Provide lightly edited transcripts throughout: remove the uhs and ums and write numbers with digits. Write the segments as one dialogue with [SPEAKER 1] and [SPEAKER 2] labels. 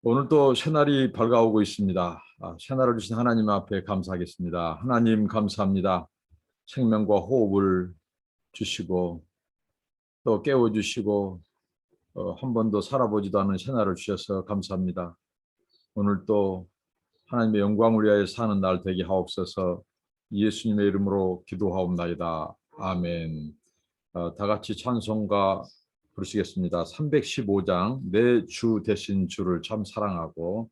[SPEAKER 1] 오늘 또 새날이 밝아오고 있습니다. 새날을 주신 하나님 앞에 감사하겠습니다. 하나님 감사합니다. 생명과 호흡을 주시고 또 깨워주시고 한 번도 살아보지도 않은 새날을 주셔서 감사합니다. 오늘 또 하나님의 영광을 위하여 사는 날 되게 하옵소서. 예수님의 이름으로 기도하옵나이다. 아멘. 다 같이 찬송가 부르시겠습니다. 315장 내 주 대신 주를 참 사랑하고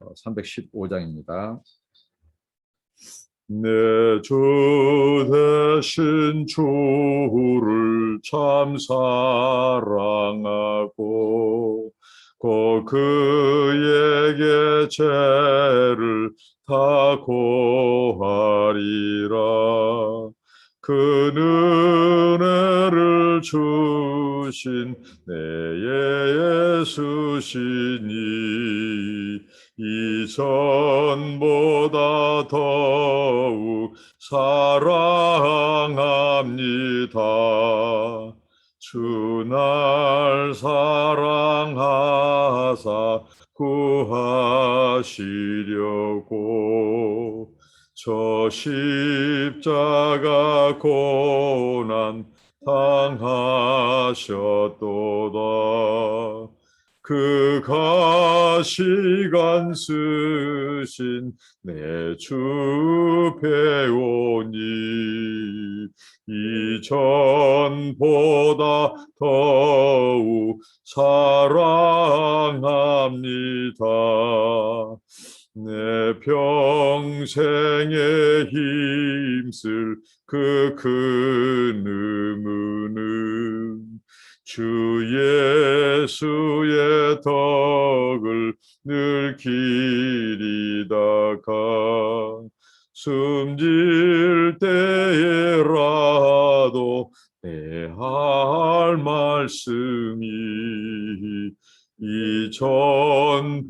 [SPEAKER 1] 315장입니다. 내 주 대신 주를 참 사랑하고 곧 그에게 죄를 다 고하리라. 그 은혜를 주신 내 예수시니 이전보다 더욱 사랑합니다. 주 날 사랑하사 구하시려고 저 십자가 고난 당하셨도다. 그 가시관 쓰신 내 주 배우니 이전보다 더욱 사랑합니다. 내 평생에 힘쓸 그 큰 의무는 주 예수의 덕을 늘 기리다가 숨질 때에라도 내 할 말씀이 이전보다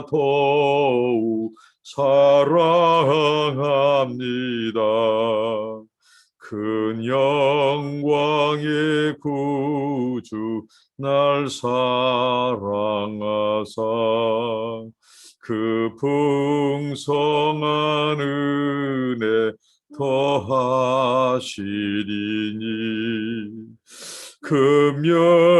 [SPEAKER 1] 더욱 사랑합니다. 큰 영광의 구주 날 사랑하사 그 풍성한 은혜 더하시리니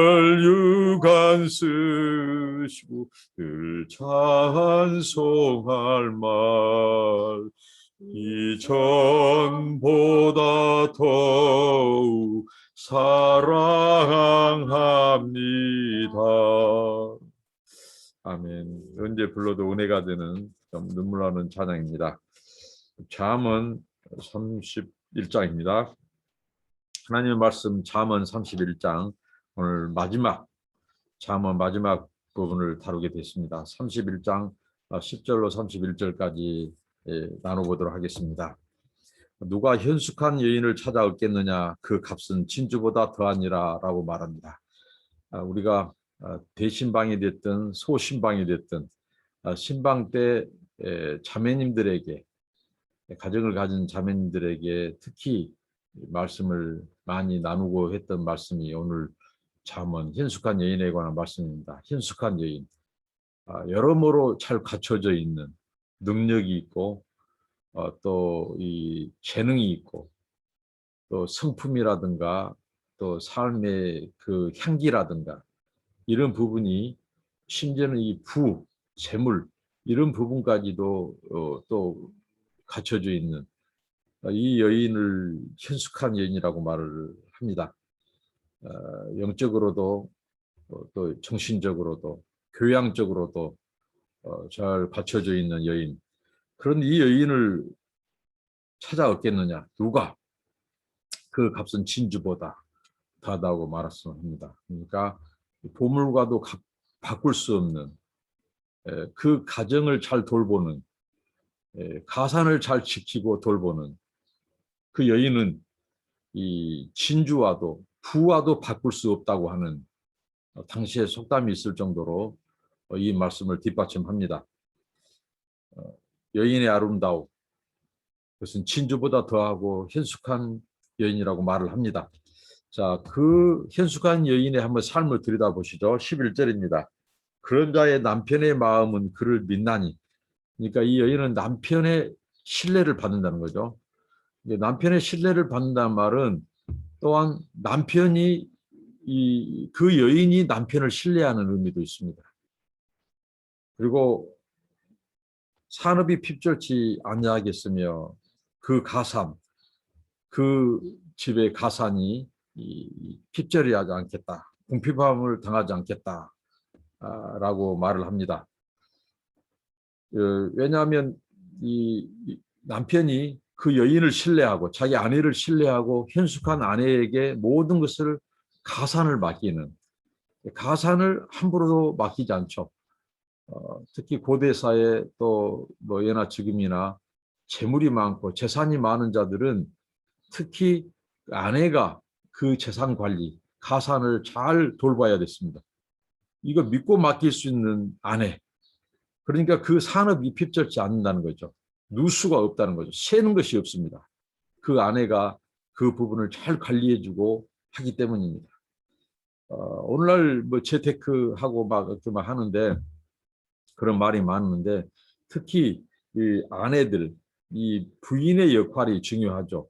[SPEAKER 1] 금열유관 쓰시고 늘 찬송할 말 이전보다 더욱 사랑합니다. 아멘. 언제 불러도 은혜가 되는 좀 눈물 나는 찬양입니다. 잠언 31장입니다. 하나님의 말씀 잠언 31장 오늘 잠언 마지막 부분을 다루게 됐습니다. 31장 10절로 31절까지 나눠보도록 하겠습니다. 누가 현숙한 여인을 찾아 얻겠느냐 그 값은 진주보다 더하니라 라고 말합니다. 우리가 대신방이 됐든 소신방이 됐든 신방 때 자매님들에게 가정을 가진 자매님들에게 특히 말씀을 많이 나누고 했던 말씀이 오늘 잠언 현숙한 여인에 관한 말씀입니다. 현숙한 여인, 여러모로 잘 갖춰져 있는 능력이 있고 또 이 재능이 있고 또 성품이라든가 또 삶의 그 향기라든가 이런 부분이 심지어는 이 재물 이런 부분까지도 또 갖춰져 있는 이 여인을 현숙한 여인이라고 말을 합니다. 영적으로도 또 정신적으로도 교양적으로도 잘 갖춰져 있는 여인. 그런 이 여인을 찾아 얻겠느냐? 누가? 그 값은 진주보다 더하다고 말씀합니다. 그러니까 보물과도 바꿀 수 없는 그 가정을 잘 돌보는 가산을 잘 지키고 돌보는 그 여인은 이 진주와도 부와도 바꿀 수 없다고 하는 당시에 속담이 있을 정도로 이 말씀을 뒷받침합니다. 여인의 아름다움, 그것은 진주보다 더하고 현숙한 여인이라고 말을 합니다. 자, 그 현숙한 여인의 한번 삶을 들여다보시죠. 11절입니다. 그런 자의 남편의 마음은 그를 믿나니. 그러니까 이 여인은 남편의 신뢰를 받는다는 거죠. 남편의 신뢰를 받는다는 말은 또한 남편이 그 여인이 남편을 신뢰하는 의미도 있습니다. 그리고 산업이 핍절치 아니하겠으며 그 가산, 그 집의 가산이 핍절이 하지 않겠다. 궁핍함을 당하지 않겠다라고 말을 합니다. 왜냐하면 이 남편이 그 여인을 신뢰하고 자기 아내를 신뢰하고 현숙한 아내에게 모든 것을 가산을 맡기는, 가산을 함부로 맡기지 않죠. 특히 고대 사회 또 뭐 예나 지금이나 재물이 많고 재산이 많은 자들은 특히 아내가 그 재산 관리, 가산을 잘 돌봐야 됐습니다. 이거 믿고 맡길 수 있는 아내. 그러니까 그 산업이 핍절치 않는다는 거죠. 누수가 없다는 거죠. 새는 것이 없습니다. 그 아내가 그 부분을 잘 관리해주고 하기 때문입니다. 오늘날 뭐 재테크하고 막 이렇게 막 하는데 그런 말이 많은데 특히 이 아내들, 이 부인의 역할이 중요하죠.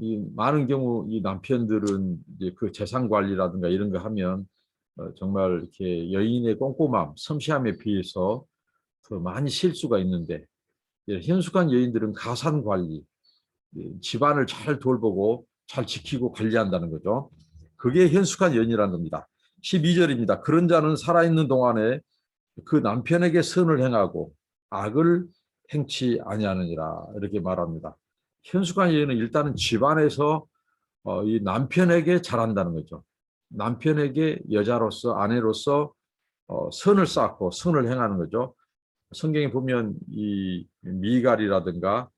[SPEAKER 1] 이 많은 경우 이 남편들은 이제 그 재산 관리라든가 이런 거 하면 정말 이렇게 여인의 꼼꼼함, 섬세함에 비해서 더 많이 실수가 있는데 현숙한 여인들은 가산 관리, 집안을 잘 돌보고 잘 지키고 관리한다는 거죠. 그게 현숙한 여인이라는 겁니다. 12절입니다. 그런 자는 살아있는 동안에 그 남편에게 선을 행하고 악을 행치 아니하느니라 이렇게 말합니다. 현숙한 여인은 일단은 집안에서 이 남편에게 잘한다는 거죠. 남편에게 여자로서 아내로서 선을 쌓고 선을 행하는 거죠. 성경에 보면 이 미갈이라든가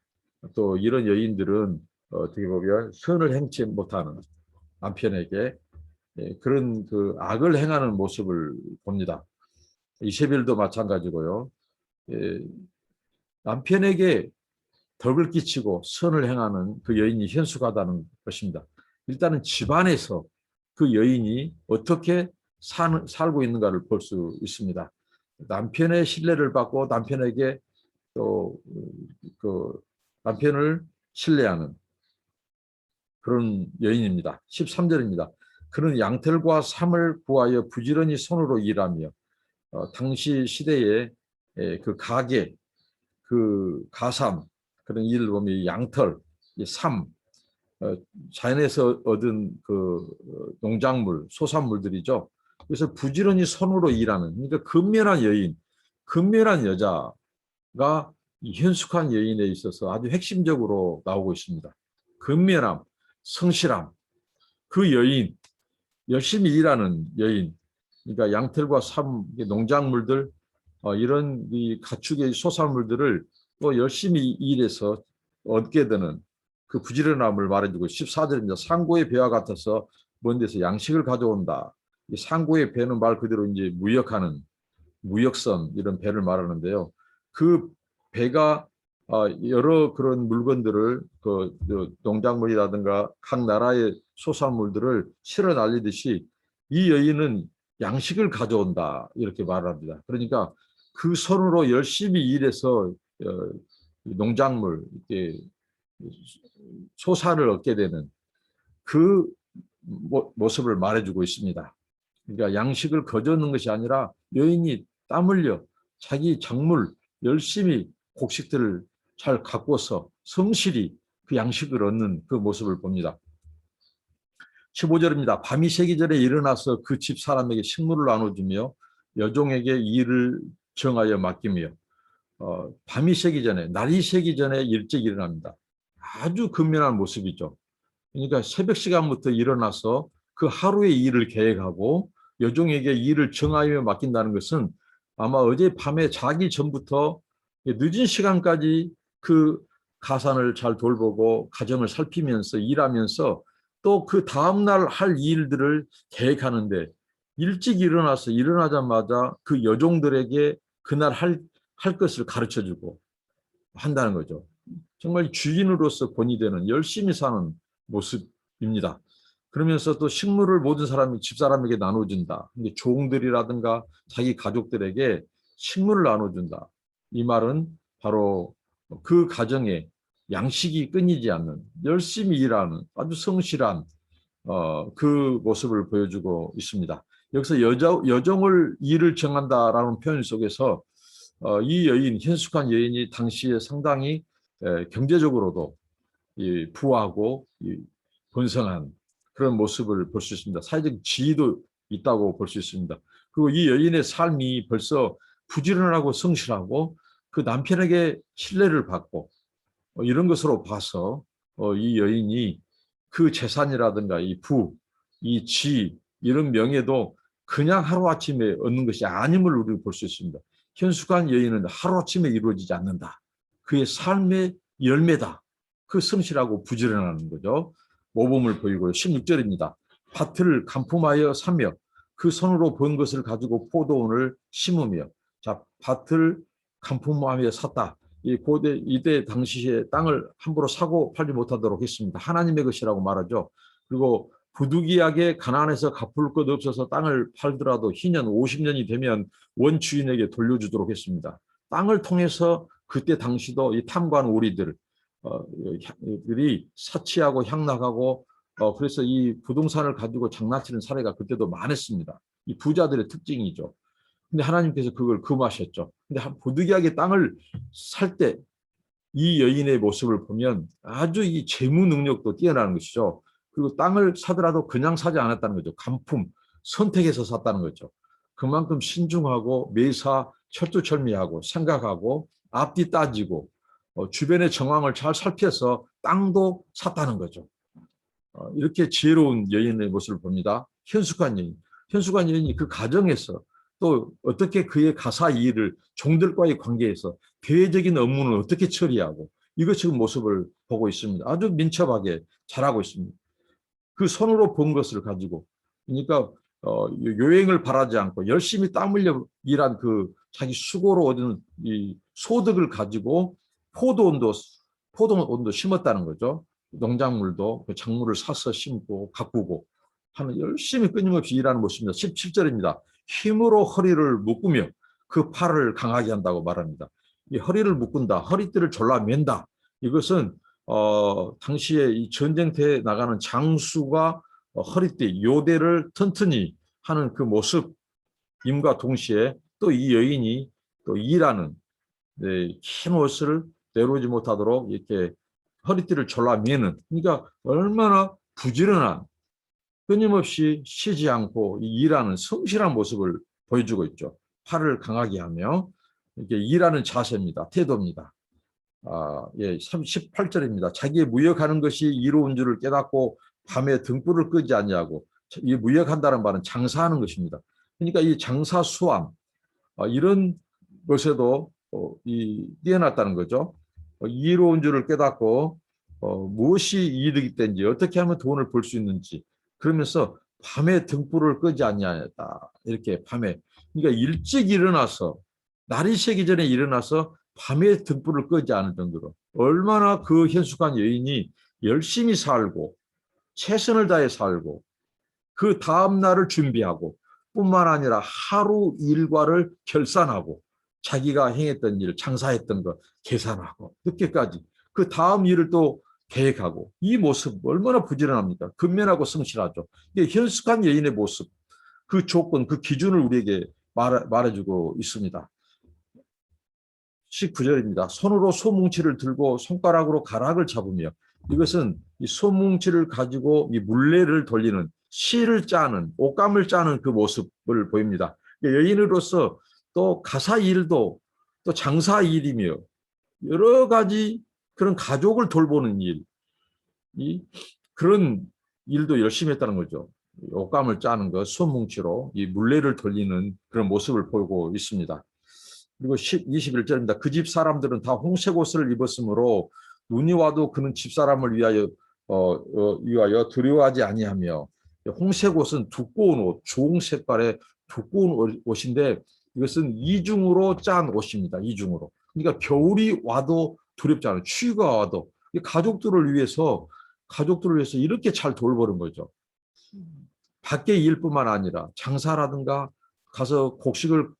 [SPEAKER 1] 또 이런 여인들은 어떻게 보면 선을 행치 못하는 남편에게 그런 그 악을 행하는 모습을 봅니다. 이세벨도 마찬가지고요. 남편에게 덕을 끼치고 선을 행하는 그 여인이 현숙하다는 것입니다. 일단은 집안에서 그 여인이 어떻게 살고 있는가를 볼 수 있습니다. 남편의 신뢰를 받고 남편에게 또 그 남편을 신뢰하는 그런 여인입니다. 13절입니다. 그는 양털과 삼을 구하여 부지런히 손으로 일하며 당시 시대에 그 가게, 그 가삼 그런 일을 보면 양털, 삼, 자연에서 얻은 그 농작물, 소산물들이죠. 그래서 부지런히 손으로 일하는, 그러니까 근면한 여인, 근면한 여자가 현숙한 여인에 있어서 아주 핵심적으로 나오고 있습니다. 근면함, 성실함, 그 여인, 열심히 일하는 여인, 그러니까 양털과 삼, 농작물들, 이런 이 가축의 소산물들을 또 열심히 일해서 얻게 되는 그 부지런함을 말해주고 14절입니다. 상고의 배와 같아서 먼 데서 양식을 가져온다. 이 상고의 배는 말 그대로 이제 무역하는 무역선 이런 배를 말하는데요. 그 배가 여러 그런 물건들을 그 농작물이라든가 각 나라의 소산물들을 실어 날리듯이 이 여인은 양식을 가져온다 이렇게 말합니다. 그러니까 그 손으로 열심히 일해서 농작물 소산을 얻게 되는 그 모습을 말해주고 있습니다. 그러니까 양식을 거저는 것이 아니라 여인이 땀 흘려 자기 작물 열심히 곡식들을 잘 가꿔서 성실히 그 양식을 얻는 그 모습을 봅니다. 15절입니다. 밤이 새기 전에 일어나서 그 집 사람에게 식물을 나눠주며 여종에게 일을 정하여 맡기며 밤이 새기 전에, 날이 새기 전에 일찍 일어납니다. 아주 근면한 모습이죠. 그러니까 새벽 시간부터 일어나서 그 하루의 일을 계획하고 여종에게 일을 정하여 맡긴다는 것은 아마 어젯밤에 자기 전부터 늦은 시간까지 그 가산을 잘 돌보고 가정을 살피면서 일하면서 또 그 다음날 할 일들을 계획하는데 일찍 일어나서 일어나자마자 그 여종들에게 그날 할 것을 가르쳐주고 한다는 거죠. 정말 주인으로서 본이 되는 열심히 사는 모습입니다. 그러면서 또 식물을 모든 사람이 집사람에게 나눠준다. 근데 종들이라든가 자기 가족들에게 식물을 나눠준다. 이 말은 바로 그 가정에 양식이 끊이지 않는 열심히 일하는 아주 성실한 그 모습을 보여주고 있습니다. 여기서 여정을 일을 정한다라는 표현 속에서 이 여인, 현숙한 여인이 당시에 상당히 경제적으로도 부하고 번성한 그런 모습을 볼 수 있습니다. 사회적 지위도 있다고 볼 수 있습니다. 그리고 이 여인의 삶이 벌써 부지런하고 성실하고 그 남편에게 신뢰를 받고 이런 것으로 봐서 이 여인이 그 재산이라든가 이 부, 이 지, 이런 명예도 그냥 하루아침에 얻는 것이 아님을 우리가 볼 수 있습니다. 현숙한 여인은 하루아침에 이루어지지 않는다. 그의 삶의 열매다. 그 성실하고 부지런하는 거죠. 모범을 보이고요. 16절입니다. 밭을 간품하여 사며 그 손으로 번 것을 가지고 포도원을 심으며. 자, 밭을 간품하며 샀다. 이 고대 이때 당시에 땅을 함부로 사고 팔지 못하도록 했습니다. 하나님의 것이라고 말하죠. 그리고 부득이하게 가나안에서 갚을 것 없어서 땅을 팔더라도 희년 50년이 되면 원주인에게 돌려주도록 했습니다. 땅을 통해서 그때 당시도 이 탐관 오리들 들이 사치하고 향락하고 그래서 이 부동산을 가지고 장난치는 사례가 그때도 많았습니다. 이 부자들의 특징이죠. 근데 하나님께서 그걸 금하셨죠. 근데 부득이하게 땅을 살 때 이 여인의 모습을 보면 아주 이 재무 능력도 뛰어나는 것이죠. 그리고 땅을 사더라도 그냥 사지 않았다는 거죠. 간품, 선택해서 샀다는 거죠. 그만큼 신중하고 매사 철두철미하고 생각하고 앞뒤 따지고 주변의 정황을 잘 살펴서 땅도 샀다는 거죠. 이렇게 지혜로운 여인의 모습을 봅니다. 현숙한 여인. 현숙한 여인이 그 가정에서 또 어떻게 그의 가사 일을 종들과의 관계에서 대외적인 업무는 어떻게 처리하고 이것 지금 모습을 보고 있습니다. 아주 민첩하게 잘하고 있습니다. 그 손으로 번 것을 가지고 그러니까 요행을 바라지 않고 열심히 땀 흘려 일한 그 자기 수고로 얻은 이 소득을 가지고 포도원도 심었다는 거죠. 농작물도 그 작물을 사서 심고 가꾸고 하는 열심히 끊임없이 일하는 모습입니다. 17절입니다. 힘으로 허리를 묶으며 그 팔을 강하게 한다고 말합니다. 이 허리를 묶은다, 허리띠를 졸라맨다. 이것은 당시에 이 전쟁터에 나가는 장수가 허리띠, 요대를 튼튼히 하는 그 모습임과 동시에 또 이 여인이 또 일하는 긴 옷을 내려오지 못하도록 이렇게 허리띠를 졸라매는 그러니까 얼마나 부지런한 끊임없이 쉬지 않고 일하는 성실한 모습을 보여주고 있죠. 팔을 강하게 하며 이렇게 일하는 자세입니다. 태도입니다. 18절입니다. 자기의 무역하는 것이 이로운 줄을 깨닫고 밤에 등불을 끄지 않냐고. 이 무역한다는 말은 장사하는 것입니다. 그러니까 이 장사 수완 이런 것에도 뛰어났다는 거죠. 이로운 줄을 깨닫고 무엇이 이득이 된지 어떻게 하면 돈을 벌 수 있는지 그러면서 밤에 등불을 끄지 않냐다. 이렇게 밤에 그러니까 일찍 일어나서 날이 새기 전에 일어나서 밤에 등불을 끄지 않을 정도로 얼마나 그 현숙한 여인이 열심히 살고 최선을 다해 살고 그 다음 날을 준비하고 뿐만 아니라 하루 일과를 결산하고 자기가 행했던 일, 장사했던 것 계산하고 늦게까지 그 다음 일을 또 계획하고 이 모습 얼마나 부지런합니까? 근면하고 성실하죠. 이게 현숙한 여인의 모습, 그 조건, 그 기준을 우리에게 말해주고 있습니다. 19절입니다. 손으로 소뭉치를 들고 손가락으로 가락을 잡으며 이것은 이 소뭉치를 가지고 이 물레를 돌리는 실을 짜는 옷감을 짜는 그 모습을 보입니다. 여인으로서 또 가사 일도 또 장사 일이며 여러 가지 그런 가족을 돌보는 일, 그런 일도 열심히 했다는 거죠. 옷감을 짜는 것, 소뭉치로 이 물레를 돌리는 그런 모습을 보고 있습니다. 그리고 21절입니다. 그 집 사람들은 다 홍색 옷을 입었으므로 눈이 와도 그는 집사람을 위하여 두려워하지 아니하며 홍색 옷은 두꺼운 옷, 좋은 색깔의 두꺼운 옷인데 이것은 이중으로 짠 옷입니다. 이중으로. 그러니까 겨울이 와도 두렵지 않아요. 추위가 와도 가족들을 위해서 이렇게 잘 돌보는 거죠. 밖의 일뿐만 아니라 장사라든가 가서 곡식을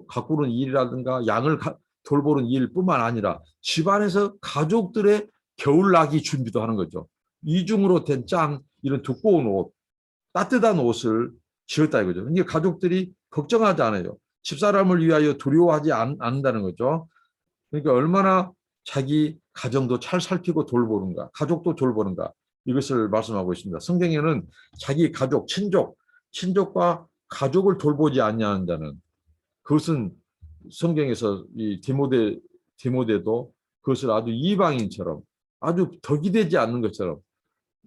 [SPEAKER 1] 가꾸는 일이라든가 양을 돌보는 일뿐만 아니라 집안에서 가족들의 겨울나기 준비도 하는 거죠. 이중으로 된 짠 이런 두꺼운 옷, 따뜻한 옷을 지었다 이거죠. 그러니까 가족들이 걱정하지 않아요. 집사람을 위하여 두려워하지 않는다는 거죠. 그러니까 얼마나 자기 가정도 잘 살피고 돌보는가, 가족도 돌보는가 이것을 말씀하고 있습니다. 성경에는 자기 가족, 친족과 가족을 돌보지 않냐는 자는 그것은 성경에서 이 디모데도 그것을 아주 이방인처럼 아주 덕이 되지 않는 것처럼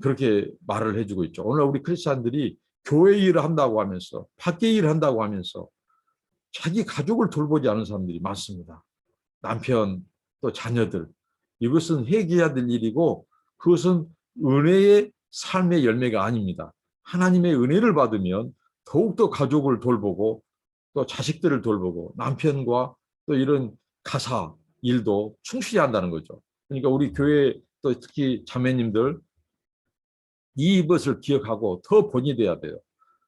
[SPEAKER 1] 그렇게 말을 해주고 있죠. 오늘 우리 크리스찬들이 교회 일을 한다고 하면서 밖에 일을 한다고 하면서 자기 가족을 돌보지 않은 사람들이 많습니다. 남편 또 자녀들 이것은 회개해야 될 일이고 그것은 은혜의 삶의 열매가 아닙니다. 하나님의 은혜를 받으면 더욱더 가족을 돌보고 또 자식들을 돌보고 남편과 또 이런 가사 일도 충실히 한다는 거죠. 그러니까 우리 교회 또 특히 자매님들 이것을 기억하고 더 본이 돼야 돼요.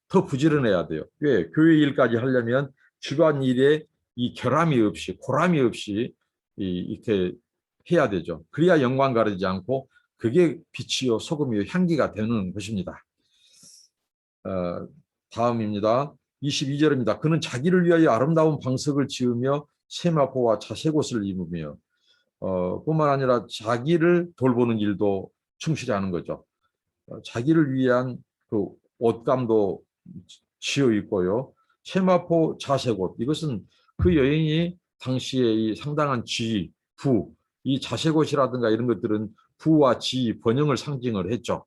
[SPEAKER 1] 더 부지런해야 돼요. 왜? 교회 일까지 하려면 집안 일에 이 결함이 없이 고람이 없이 이렇게 해야 되죠. 그래야 영광 가리지 않고 그게 빛이요 소금이요 향기가 되는 것입니다. 다음입니다. 22절입니다. 그는 자기를 위하여 아름다운 방석을 지으며 세마포와 자색옷을 입으며 뿐만 아니라 자기를 돌보는 일도 충실히 하는 거죠. 자기를 위한 그 옷감도 지어 있고요. 세마포 자색옷 이것은 그 여인이 당시에 이 상당한 지위, 부, 이 자색옷이라든가 이런 것들은 부와 지위, 번영을 상징을 했죠.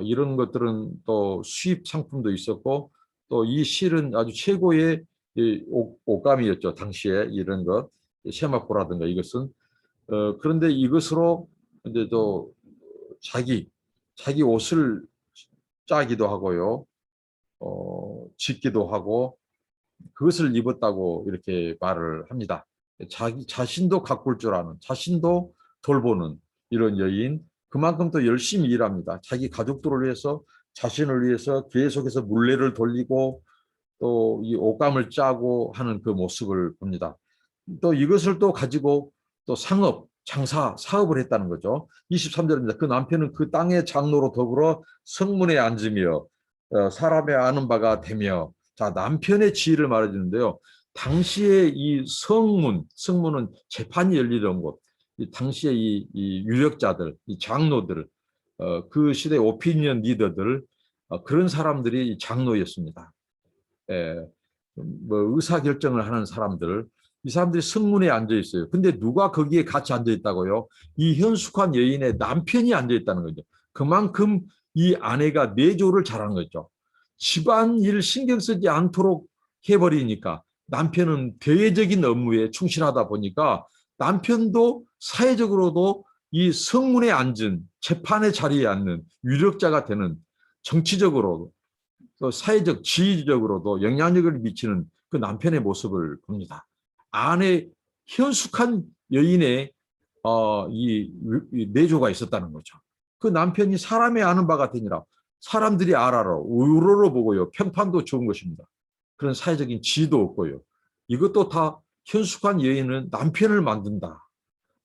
[SPEAKER 1] 이런 것들은 또 수입 상품도 있었고 또 이 실은 아주 최고의 옷감이었죠. 당시에 이런 것 세마포라든가 이것은 그런데 이것으로 이제 또 자기 옷을 짜기도 하고요. 짓기도 하고 그것을 입었다고 이렇게 말을 합니다. 자기 자신도 가꿀 줄 아는, 자신도 돌보는 이런 여인, 그만큼 또 열심히 일합니다. 자기 가족들을 위해서, 자신을 위해서 계속해서 물레를 돌리고 또 이 옷감을 짜고 하는 그 모습을 봅니다. 또 이것을 또 가지고 또 상업, 장사, 사업을 했다는 거죠. 23절입니다. 그 남편은 그 땅의 장로로 더불어 성문에 앉으며 사람의 아는 바가 되며 자 남편의 지위를 말해주는데요. 당시에 이 성문은 재판이 열리던 곳, 당시에 이 유력자들, 이 장로들, 그 시대 오피니언 리더들 그런 사람들이 장로였습니다. 예, 뭐 의사 결정을 하는 사람들, 이 사람들이 성문에 앉아 있어요. 근데 누가 거기에 같이 앉아 있다고요? 이 현숙한 여인의 남편이 앉아 있다는 거죠. 그만큼 이 아내가 내조를 잘한 거죠. 집안일 신경 쓰지 않도록 해버리니까 남편은 대외적인 업무에 충실하다 보니까 남편도 사회적으로도 이 성문에 앉은 재판의 자리에 앉는 유력자가 되는 정치적으로 또 사회적 지위적으로도 영향력을 미치는 그 남편의 모습을 봅니다. 아내 현숙한 여인의 이 내조가 있었다는 거죠. 그 남편이 사람이 아는 바가 되니라. 사람들이 알아라. 우러러 보고요. 평판도 좋은 것입니다. 그런 사회적인 지위도 없고요. 이것도 다 현숙한 여인은 남편을 만든다.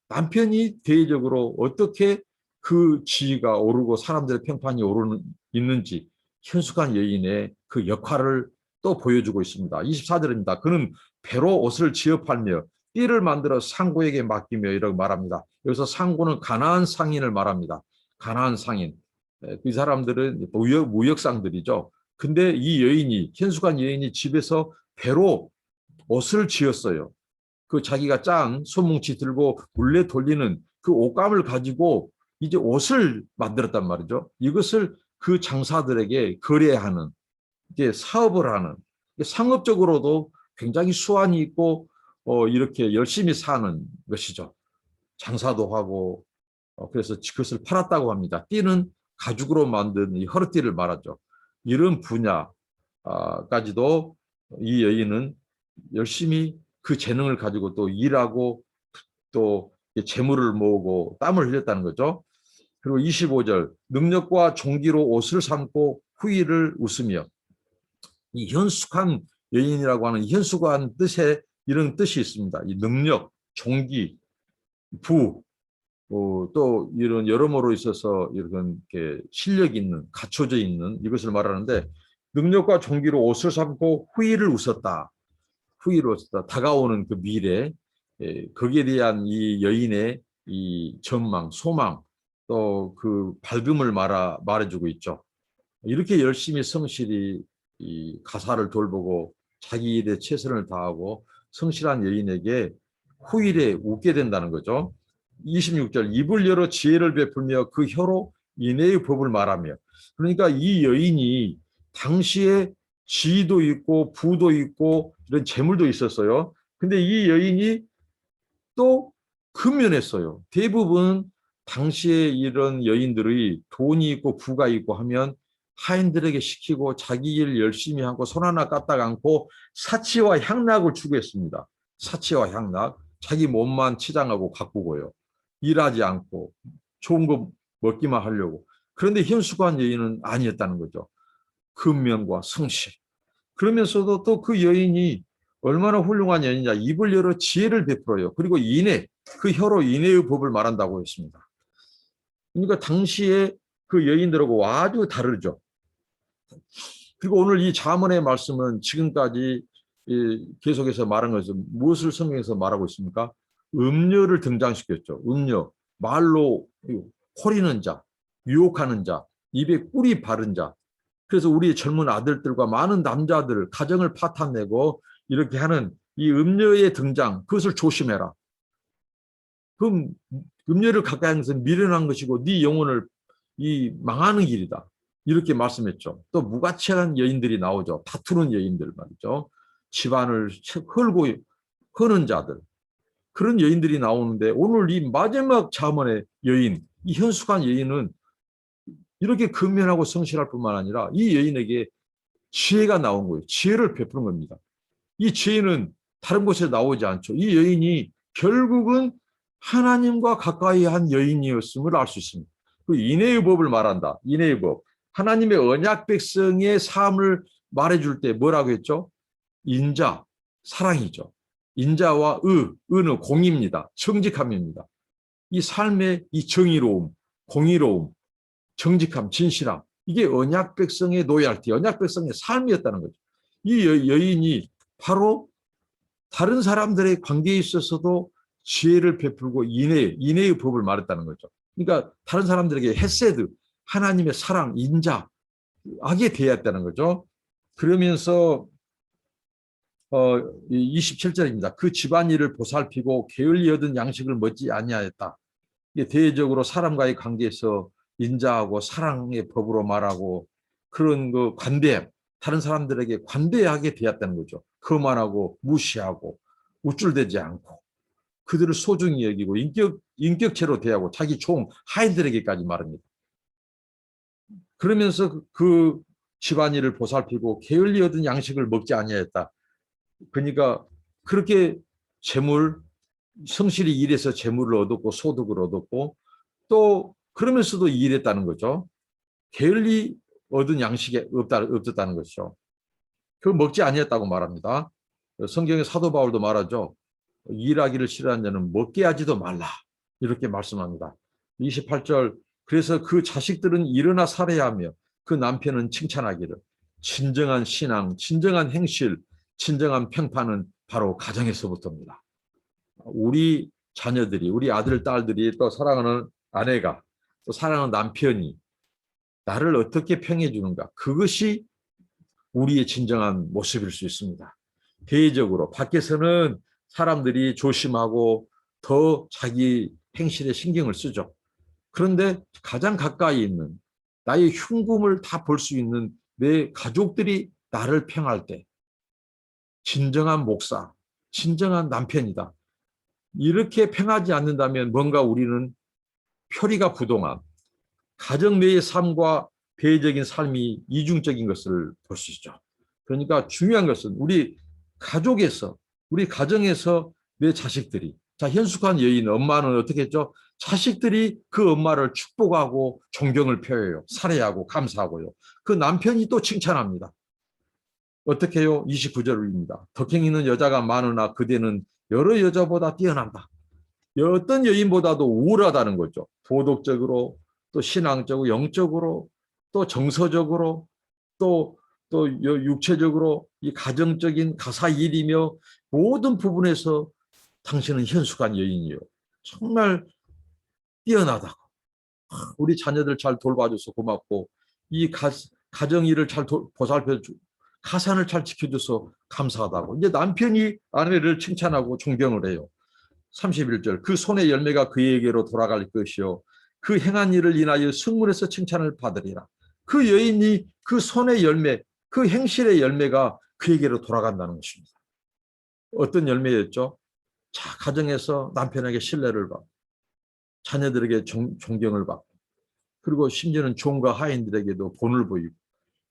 [SPEAKER 1] 남편이 대외적으로 어떻게 그 지위가 오르고 사람들의 평판이 오르는 있는지 현숙한 여인의 그 역할을 또 보여주고 있습니다. 24절입니다. 그는 배로 옷을 지어 팔며 띠를 만들어 상고에게 맡기며 이라고 말합니다. 여기서 상고는 가나안 상인을 말합니다. 가나안 상인. 이 사람들은 무역상들이죠. 근데 이 여인이 현숙한 여인이 집에서 배로 옷을 지었어요. 그 자기가 짠 소뭉치 들고 물레 돌리는 그 옷감을 가지고 이제 옷을 만들었단 말이죠. 이것을 그 장사들에게 거래하는 이게 사업을 하는 상업적으로도 굉장히 수완이 있고 이렇게 열심히 사는 것이죠. 장사도 하고 그래서 그것을 팔았다고 합니다. 띠는 가죽으로 만든 이 허리띠를 말하죠. 이런 분야까지도 이 여인은 열심히 그 재능을 가지고 또 일하고 또 재물을 모으고 땀을 흘렸다는 거죠. 그리고 25절 능력과 종기로 옷을 삼고 후일을 웃으며 이 현숙한 여인이라고 하는 현숙한 뜻에 이런 뜻이 있습니다. 이 능력, 종기, 부, 또 이런 여러모로 있어서 이렇게 실력 있는, 갖춰져 있는 이것을 말하는데 능력과 종기로 옷을 삼고 후일을 웃었다. 후일을 웃었다. 다가오는 그 미래, 거기에 대한 이 여인의 이 전망, 소망, 또 그 밝음을 말해주고 있죠. 이렇게 열심히 성실히 이 가사를 돌보고 자기 일에 최선을 다하고 성실한 여인에게 후일에 웃게 된다는 거죠. 26절 입을 열어 지혜를 베풀며 그 혀로 인애의 법을 말하며 그러니까 이 여인이 당시에 지위도 있고 부도 있고 이런 재물도 있었어요. 근데 이 여인이 또 근면했어요. 대부분 당시에 이런 여인들의 돈이 있고 부가 있고 하면 하인들에게 시키고 자기 일 열심히 하고 손 하나 까딱 않고 사치와 향락을 추구했습니다. 사치와 향락, 자기 몸만 치장하고 가꾸고요. 일하지 않고 좋은 거 먹기만 하려고. 그런데 현숙한 여인은 아니었다는 거죠. 근면과 성실. 그러면서도 또 그 여인이 얼마나 훌륭한 여인이냐. 입을 열어 지혜를 베풀어요. 그리고 인애, 그 혀로 인애의 법을 말한다고 했습니다. 그러니까 당시에 그 여인들하고 아주 다르죠. 그리고 오늘 이 잠언의 말씀은 지금까지 계속해서 말한 것은 무엇을 성경에서 말하고 있습니까? 음녀를 등장시켰죠. 음녀, 말로 호리는 자, 유혹하는 자, 입에 꿀이 바른 자. 그래서 우리 젊은 아들들과 많은 남자들, 가정을 파탄내고 이렇게 하는 이 음녀의 등장, 그것을 조심해라. 그럼 음녀를 가까이 해서 미련한 것이고 네 영혼을 이 망하는 길이다. 이렇게 말씀했죠. 또 무가치한 여인들이 나오죠. 다투는 여인들 말이죠. 집안을 헐고 허는 자들. 그런 여인들이 나오는데 오늘 이 마지막 잠언의 여인, 이 현숙한 여인은 이렇게 근면하고 성실할 뿐만 아니라 이 여인에게 지혜가 나온 거예요. 지혜를 베푸는 겁니다. 이 지혜는 다른 곳에 나오지 않죠. 이 여인이 결국은 하나님과 가까이 한 여인이었음을 알 수 있습니다. 그 인애의 법을 말한다. 인애의 법. 하나님의 언약 백성의 삶을 말해줄 때 뭐라고 했죠? 인자, 사랑이죠. 인자와 의는 공입니다. 정직함입니다. 이 삶의 이 정의로움, 공의로움, 정직함, 진실함. 이게 언약 백성의 노열티, 언약 백성의 삶이었다는 거죠. 이 여인이 바로 다른 사람들의 관계에 있어서도 지혜를 베풀고 인애의 법을 말했다는 거죠. 그러니까 다른 사람들에게 헤세드, 하나님의 사랑, 인자, 하게 되었다는 거죠. 그러면서 27절입니다. 그 집안일을 보살피고 게을리 얻은 양식을 먹지 아니하였다. 이게 대외적으로 사람과의 관계에서 인자하고 사랑의 법으로 말하고 그런 그 관대, 다른 사람들에게 관대하게 되었다는 거죠. 거만하고 무시하고 우쭐대지 않고 그들을 소중히 여기고 인격체로 대하고 자기 종 하인들에게까지 말합니다. 그러면서 그 집안일을 보살피고 게을리 얻은 양식을 먹지 아니하였다. 그러니까 그렇게 재물, 성실히 일해서 재물을 얻었고 소득을 얻었고 또 그러면서도 일했다는 거죠. 게을리 얻은 양식이 없었다는 것이죠. 그걸 먹지 아니했다고 말합니다. 성경의 사도 바울도 말하죠. 일하기를 싫어하는 자는 먹게 하지도 말라. 이렇게 말씀합니다. 28절 그래서 그 자식들은 일어나 살아야 하며 그 남편은 칭찬하기를 진정한 신앙, 진정한 행실, 진정한 평판은 바로 가정에서부터입니다. 우리 자녀들이, 우리 아들, 딸들이 또 사랑하는 아내가 또 사랑하는 남편이 나를 어떻게 평해 주는가. 그것이 우리의 진정한 모습일 수 있습니다. 대외적으로 밖에서는 사람들이 조심하고 더 자기 행실에 신경을 쓰죠. 그런데 가장 가까이 있는 나의 흉금을 다 볼 수 있는 내 가족들이 나를 평할 때 진정한 목사, 진정한 남편이다. 이렇게 평하지 않는다면 뭔가 우리는 표리가 부동한 가정 내의 삶과 대외적인 삶이 이중적인 것을 볼 수 있죠. 그러니까 중요한 것은 우리 가족에서, 우리 가정에서 내 자식들이, 자, 현숙한 여인, 엄마는 어떻게 했죠? 자식들이 그 엄마를 축복하고 존경을 표해요. 살해하고 감사하고요. 그 남편이 또 칭찬합니다. 어떻게 해요? 29절입니다. 덕행이는 여자가 많으나 그대는 여러 여자보다 뛰어난다. 어떤 여인보다도 우월하다는 거죠. 도덕적으로, 또 신앙적으로, 영적으로, 또 정서적으로, 또 육체적으로, 이 가정적인 가사 일이며 모든 부분에서 당신은 현숙한 여인이요. 정말 뛰어나다고. 우리 자녀들 잘 돌봐줘서 고맙고, 이 가정 일을 잘 보살펴주고, 가산을 잘 지켜줘서 감사하다고. 이제 남편이 아내를 칭찬하고 존경을 해요. 31절, 그 손의 열매가 그에게로 돌아갈 것이요 그 행한 일을 인하여 성문에서 칭찬을 받으리라. 그 여인이 그 손의 열매, 그 행실의 열매가 그에게로 돌아간다는 것입니다. 어떤 열매였죠? 자, 가정에서 남편에게 신뢰를 받고 자녀들에게 존경을 받고 그리고 심지어는 종과 하인들에게도 본을 보이고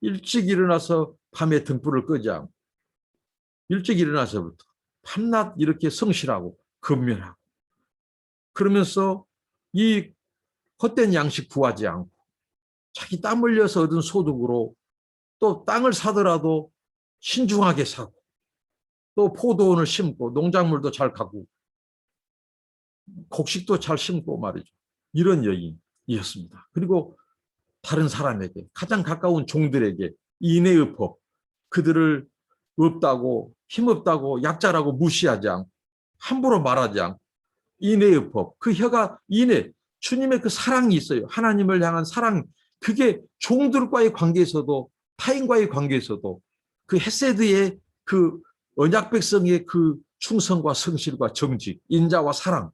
[SPEAKER 1] 일찍 일어나서 밤에 등불을 끄지 않고 일찍 일어나서부터 밤낮 이렇게 성실하고 근면하고 그러면서 이 헛된 양식 구하지 않고 자기 땀 흘려서 얻은 소득으로 또 땅을 사더라도 신중하게 사고 또 포도원을 심고 농작물도 잘 가꾸고 곡식도 잘 심고 말이죠. 이런 여인이었습니다. 그리고 다른 사람에게 가장 가까운 종들에게 인애의 법 그들을 없다고 힘없다고 약자라고 무시하지 않고 함부로 말하지 않고 인애의 법 그 혀가 인애 주님의 그 사랑이 있어요. 하나님을 향한 사랑 그게 종들과의 관계에서도 타인과의 관계에서도 그 헤세드의 그 언약 백성의 그 충성과 성실과 정직 인자와 사랑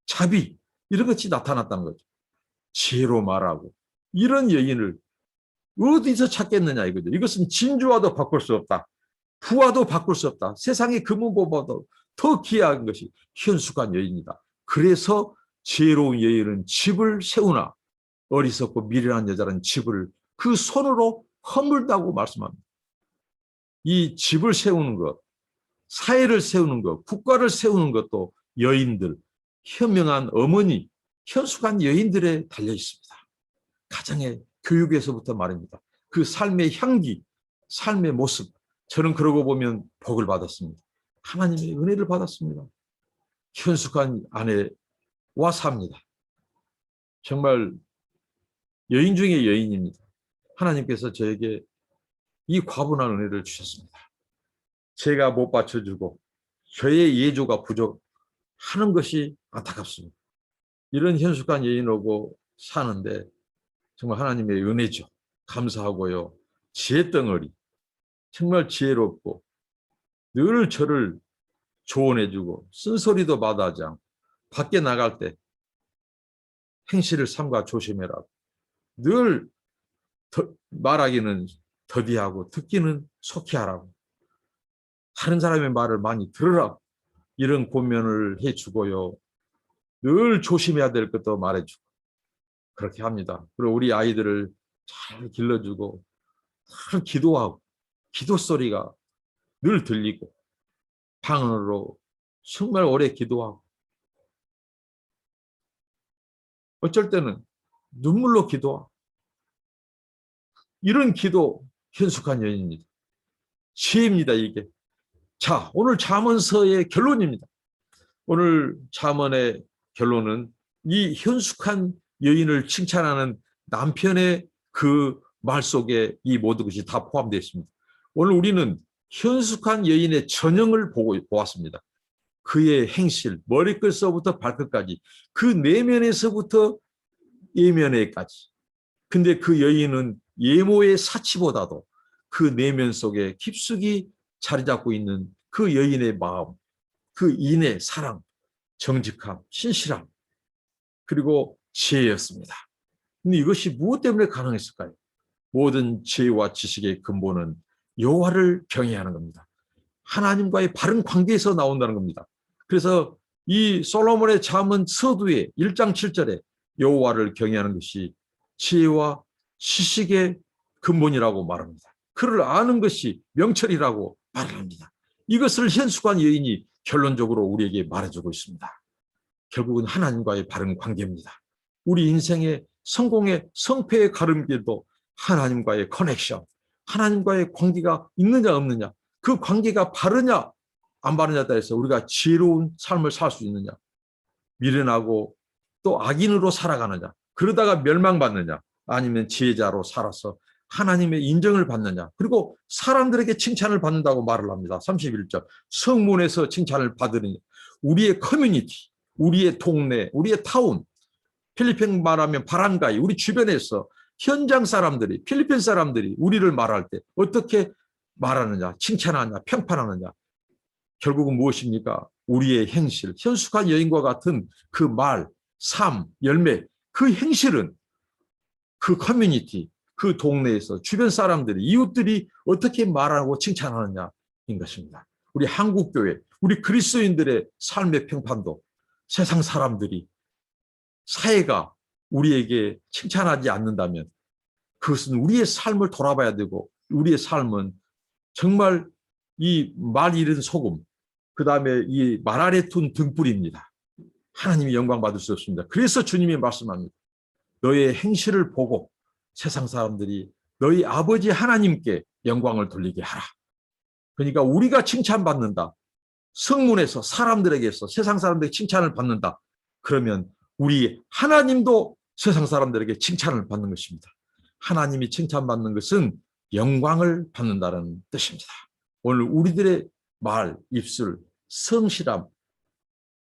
[SPEAKER 1] 자비 이런 것이 나타났다는 거죠. 지혜로 말하고 이런 여인을 어디서 찾겠느냐 이거죠. 이것은 진주와도 바꿀 수 없다. 부와도 바꿀 수 없다. 세상의 금은보다도 더 귀한 것이 현숙한 여인이다. 그래서 지혜로운 여인은 집을 세우나 어리석고 미련한 여자는 집을 그 손으로 허물다고 말씀합니다. 이 집을 세우는 것, 사회를 세우는 것, 국가를 세우는 것도 여인들, 현명한 어머니, 현숙한 여인들에 달려 있습니다. 가정의 교육에서부터 말입니다. 그 삶의 향기, 삶의 모습, 저는 그러고 보면 복을 받았습니다. 하나님의 은혜를 받았습니다. 현숙한 아내와 삽니다. 정말 여인 중에 여인입니다. 하나님께서 저에게 이 과분한 은혜를 주셨습니다. 제가 못 받쳐주고 저의 예조가 부족하는 것이 안타깝습니다. 이런 현숙한 여인하고 사는데 정말 하나님의 은혜죠. 감사하고요. 지혜덩어리 정말 지혜롭고 늘 저를 조언해주고 쓴소리도 마다하지 않고 밖에 나갈 때 행실을 삼가 조심해라. 늘 말하기는 더디하고 듣기는 속히 하라고. 다른 사람의 말을 많이 들으라고. 이런 권면을 해주고요. 늘 조심해야 될 것도 말해주고. 그렇게 합니다. 그리고 우리 아이들을 잘 길러주고 늘 기도하고 기도 소리가 늘 들리고 방언으로 정말 오래 기도하고 어쩔 때는 눈물로 기도하고 이런 기도 현숙한 여인입니다. 지혜입니다 이게. 자 오늘 잠언서의 결론입니다. 오늘 잠언의 결론은 이 현숙한 여인을 칭찬하는 남편의 그 말 속에 이 모든 것이 다 포함되어 있습니다. 오늘 우리는 현숙한 여인의 전형을 보았습니다. 그의 행실, 머리끝서부터 발끝까지 그 내면에서부터 예면에까지. 근데 그 여인은 예모의 사치보다도 그 내면 속에 깊숙이 자리 잡고 있는 그 여인의 마음, 그 인애, 사랑, 정직함, 신실함, 그리고 지혜였습니다. 근데 이것이 무엇 때문에 가능했을까요? 모든 지혜와 지식의 근본은 여호와를 경외하는 겁니다. 하나님과의 바른 관계에서 나온다는 겁니다. 그래서 이 솔로몬의 잠언 서두에 1장 7절에 여호와를 경외하는 것이 지혜와 지식의 근본이라고 말합니다. 그를 아는 것이 명철이라고 말을 합니다. 이것을 현숙한 여인이 결론적으로 우리에게 말해주고 있습니다. 결국은 하나님과의 바른 관계입니다. 우리 인생의 성공의 성패의 가름길도 하나님과의 커넥션, 하나님과의 관계가 있느냐 없느냐, 그 관계가 바르냐 안 바르냐에 따라서 우리가 지혜로운 삶을 살 수 있느냐, 미련하고 또 악인으로 살아가느냐, 그러다가 멸망받느냐, 아니면 지혜자로 살아서 하나님의 인정을 받느냐, 그리고 사람들에게 칭찬을 받는다고 말을 합니다. 31절 성문에서 칭찬을 받으니 우리의 커뮤니티, 우리의 동네, 우리의 타운, 필리핀 말하면 바란가이, 우리 주변에서 현장 사람들이, 필리핀 사람들이 우리를 말할 때 어떻게 말하느냐, 칭찬하느냐, 평판하느냐, 결국은 무엇입니까? 우리의 행실, 현숙한 여인과 같은 그 말, 삶, 열매, 그 행실은 그 커뮤니티, 그 동네에서 주변 사람들이, 이웃들이 어떻게 말하고 칭찬하느냐인 것입니다. 우리 한국교회, 우리 그리스도인들의 삶의 평판도 세상 사람들이, 사회가 우리에게 칭찬하지 않는다면 그것은 우리의 삶을 돌아봐야 되고, 우리의 삶은 정말 이 말 잃은 소금, 그 다음에 이 말 아래 둔 등불입니다. 하나님이 영광 받을 수 없습니다. 그래서 주님이 말씀합니다. 너의 행실을 보고 세상 사람들이 너희 아버지 하나님께 영광을 돌리게 하라. 그러니까 우리가 칭찬받는다, 성문에서 사람들에게서 세상 사람들에게 칭찬을 받는다, 그러면 우리 하나님도 세상 사람들에게 칭찬을 받는 것입니다. 하나님이 칭찬받는 것은 영광을 받는다는 뜻입니다. 오늘 우리들의 말, 입술, 성실함,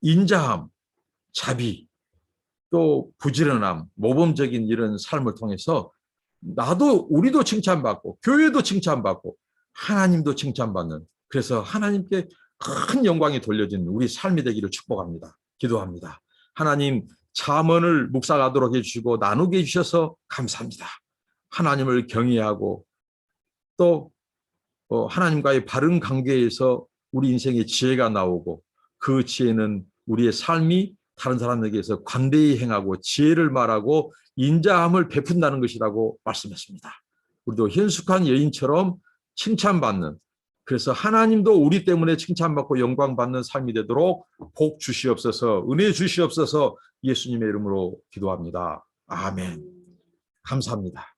[SPEAKER 1] 인자함, 자비, 또 부지런함, 모범적인 이런 삶을 통해서 우리도 칭찬받고 교회도 칭찬받고 하나님도 칭찬받는, 그래서 하나님께 큰 영광이 돌려진 우리 삶이 되기를 축복합니다. 기도합니다. 하나님, 잠언을 묵상하도록 해주시고 나누게 해주셔서 감사합니다. 하나님을 경외하고 또 하나님과의 바른 관계에서 우리 인생의 지혜가 나오고, 그 지혜는 우리의 삶이 다른 사람에게서 관대히 행하고 지혜를 말하고 인자함을 베푼다는 것이라고 말씀했습니다. 우리도 현숙한 여인처럼 칭찬받는, 그래서 하나님도 우리 때문에 칭찬받고 영광받는 삶이 되도록 복 주시옵소서, 은혜 주시옵소서. 예수님의 이름으로 기도합니다. 아멘. 감사합니다.